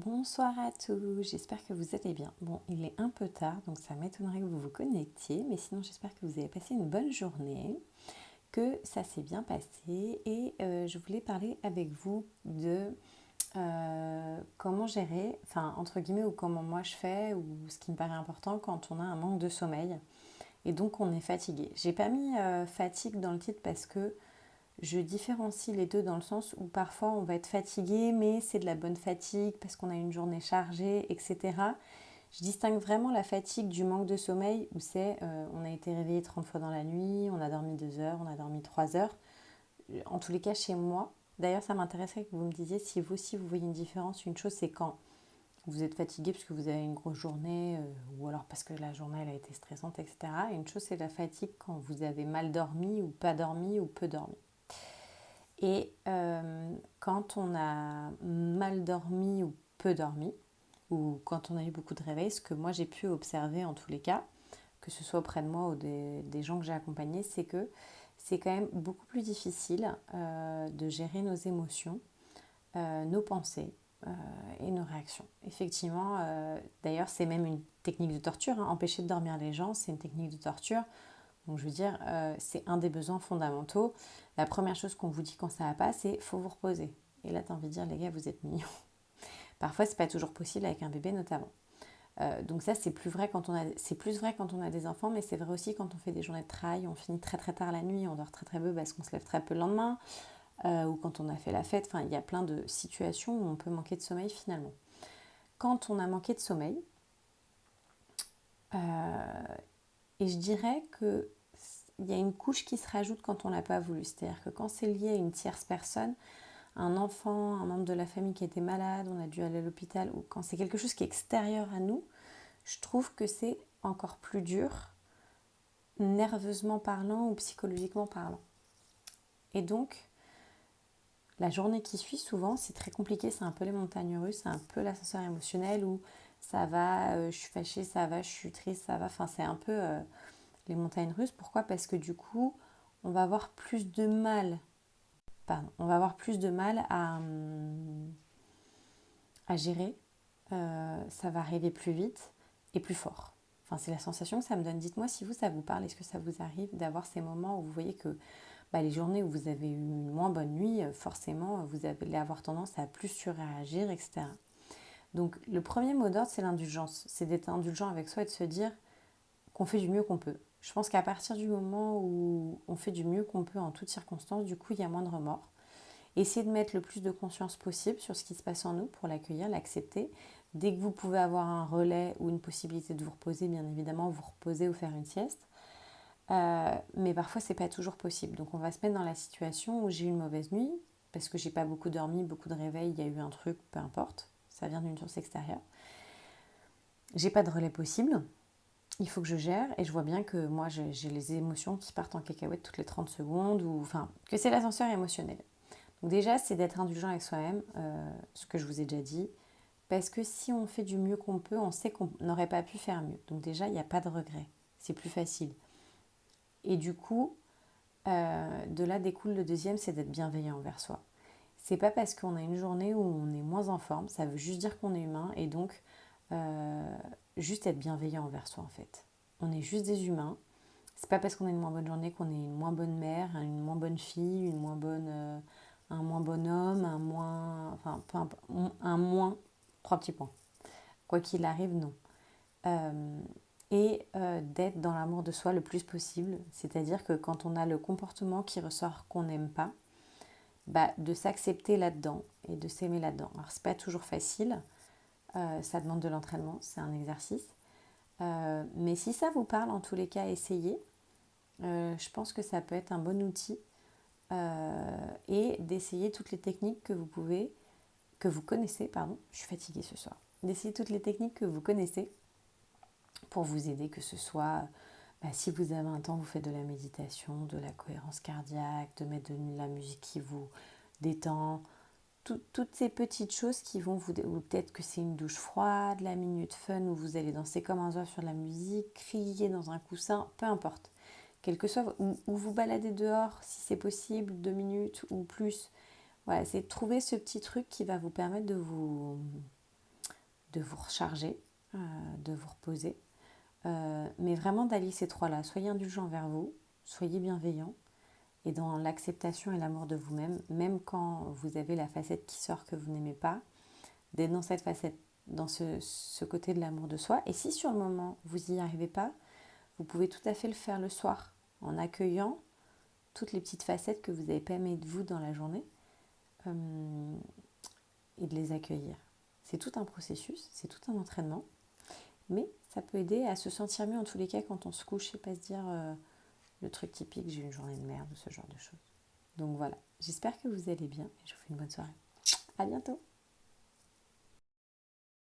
Bonsoir à tous, j'espère que vous allez bien. Bon, il est un peu tard, donc ça m'étonnerait que vous vous connectiez, mais sinon j'espère que vous avez passé une bonne journée, que ça s'est bien passé et je voulais parler avec vous de comment gérer, enfin entre guillemets, ou comment moi je fais, ou ce qui me paraît important quand on a un manque de sommeil et donc on est fatigué. J'ai pas mis fatigue dans le titre parce que je différencie les deux dans le sens où parfois on va être fatigué, mais c'est de la bonne fatigue parce qu'on a une journée chargée, etc. Je distingue vraiment la fatigue du manque de sommeil où c'est on a été réveillé 30 fois dans la nuit, on a dormi 2 heures, on a dormi 3 heures. En tous les cas, chez moi, d'ailleurs, ça m'intéresserait que vous me disiez si vous aussi vous voyez une différence. Une chose, c'est quand vous êtes fatigué parce que vous avez une grosse journée ou alors parce que la journée elle a été stressante, etc. Et une chose, c'est la fatigue quand vous avez mal dormi ou pas dormi ou peu dormi. Et quand on a mal dormi ou peu dormi, ou quand on a eu beaucoup de réveils, ce que moi j'ai pu observer en tous les cas, que ce soit auprès de moi ou des gens que j'ai accompagnés, c'est que c'est quand même beaucoup plus difficile de gérer nos émotions, nos pensées et nos réactions. Effectivement, d'ailleurs c'est même une technique de torture, hein. Empêcher de dormir les gens, c'est une technique de torture. Donc je veux dire, c'est un des besoins fondamentaux. La première chose qu'on vous dit quand ça va pas, c'est faut vous reposer. Et là, tu as envie de dire, les gars, vous êtes mignons. Parfois, c'est pas toujours possible avec un bébé notamment. Donc ça, c'est plus vrai quand on a des enfants, mais c'est vrai aussi quand on fait des journées de travail, on finit très très tard la nuit, on dort très très peu parce qu'on se lève très peu le lendemain, ou quand on a fait la fête. Enfin, il y a plein de situations où on peut manquer de sommeil finalement. Quand on a manqué de sommeil, et je dirais que il y a une couche qui se rajoute quand on l'a pas voulu. C'est-à-dire que quand c'est lié à une tierce personne, un enfant, un membre de la famille qui était malade, on a dû aller à l'hôpital, ou quand c'est quelque chose qui est extérieur à nous, je trouve que c'est encore plus dur, nerveusement parlant ou psychologiquement parlant. Et donc, la journée qui suit, souvent, c'est très compliqué, c'est un peu les montagnes russes, c'est un peu l'ascenseur émotionnel où ça va, je suis fâchée, ça va, je suis triste, ça va, enfin c'est un peu les montagnes russes. Pourquoi? Parce que du coup, on va avoir plus de mal, on va avoir plus de mal à gérer. Ça va arriver plus vite et plus fort. Enfin, c'est la sensation que ça me donne. Dites-moi si vous, ça vous parle. Est-ce que ça vous arrive d'avoir ces moments où vous voyez que les journées où vous avez eu une moins bonne nuit, forcément, vous allez avoir tendance à plus surréagir, etc. Donc, le premier mot d'ordre, c'est l'indulgence. C'est d'être indulgent avec soi et de se dire qu'on fait du mieux qu'on peut. Je pense qu'à partir du moment où on fait du mieux qu'on peut en toutes circonstances, du coup, il y a moins de remords. Essayez de mettre le plus de conscience possible sur ce qui se passe en nous pour l'accueillir, l'accepter. Dès que vous pouvez avoir un relais ou une possibilité de vous reposer, bien évidemment, vous reposer ou faire une sieste. Mais parfois, c'est pas toujours possible. Donc, on va se mettre dans la situation où j'ai eu une mauvaise nuit, parce que j'ai pas beaucoup dormi, beaucoup de réveils, il y a eu un truc, peu importe, ça vient d'une source extérieure. J'ai pas de relais possible, il faut que je gère, et je vois bien que moi, j'ai les émotions qui partent en cacahuète toutes les 30 secondes, ou enfin, que c'est l'ascenseur émotionnel. Donc déjà, c'est d'être indulgent avec soi-même, ce que je vous ai déjà dit. Parce que si on fait du mieux qu'on peut, on sait qu'on n'aurait pas pu faire mieux. Donc déjà, il n'y a pas de regret. C'est plus facile. Et du coup, de là découle le deuxième, c'est d'être bienveillant envers soi. C'est pas parce qu'on a une journée où on est moins en forme, ça veut juste dire qu'on est humain et donc juste être bienveillant envers soi en fait. On est juste des humains. C'est pas parce qu'on a une moins bonne journée qu'on est une moins bonne mère, une moins bonne fille, un moins bon homme, un moins, enfin, un moins, trois petits points. Quoi qu'il arrive, non. Euh, d'être dans l'amour de soi le plus possible, c'est-à-dire que quand on a le comportement qui ressort qu'on n'aime pas, de s'accepter là-dedans et de s'aimer là-dedans. Alors c'est pas toujours facile, ça demande de l'entraînement, c'est un exercice. Mais si ça vous parle, en tous les cas, essayez. Je pense que ça peut être un bon outil et d'essayer toutes les techniques que vous connaissez, pardon, je suis fatiguée ce soir, d'essayer toutes les techniques que vous connaissez pour vous aider, que ce soit, si vous avez un temps, vous faites de la méditation, de la cohérence cardiaque, de mettre de la musique qui vous détend, toutes ces petites choses qui vont vous... Ou peut-être que c'est une douche froide, la minute fun où vous allez danser comme un oiseau sur de la musique, crier dans un coussin, peu importe. Quel que soit, ou vous balader dehors si c'est possible, 2 minutes ou plus. Voilà, c'est de trouver ce petit truc qui va vous permettre de vous recharger, de vous reposer. Mais vraiment d'allier ces trois-là. Soyez indulgent envers vous, soyez bienveillant et dans l'acceptation et l'amour de vous-même, même quand vous avez la facette qui sort que vous n'aimez pas, d'être dans cette facette, dans ce côté de l'amour de soi. Et si sur le moment, vous n'y arrivez pas, vous pouvez tout à fait le faire le soir en accueillant toutes les petites facettes que vous n'avez pas aimées de vous dans la journée et de les accueillir. C'est tout un processus, c'est tout un entraînement, mais ça peut aider à se sentir mieux en tous les cas quand on se couche et pas se dire le truc typique, j'ai eu une journée de merde ou ce genre de choses. Donc voilà, j'espère que vous allez bien et je vous fais une bonne soirée. À bientôt.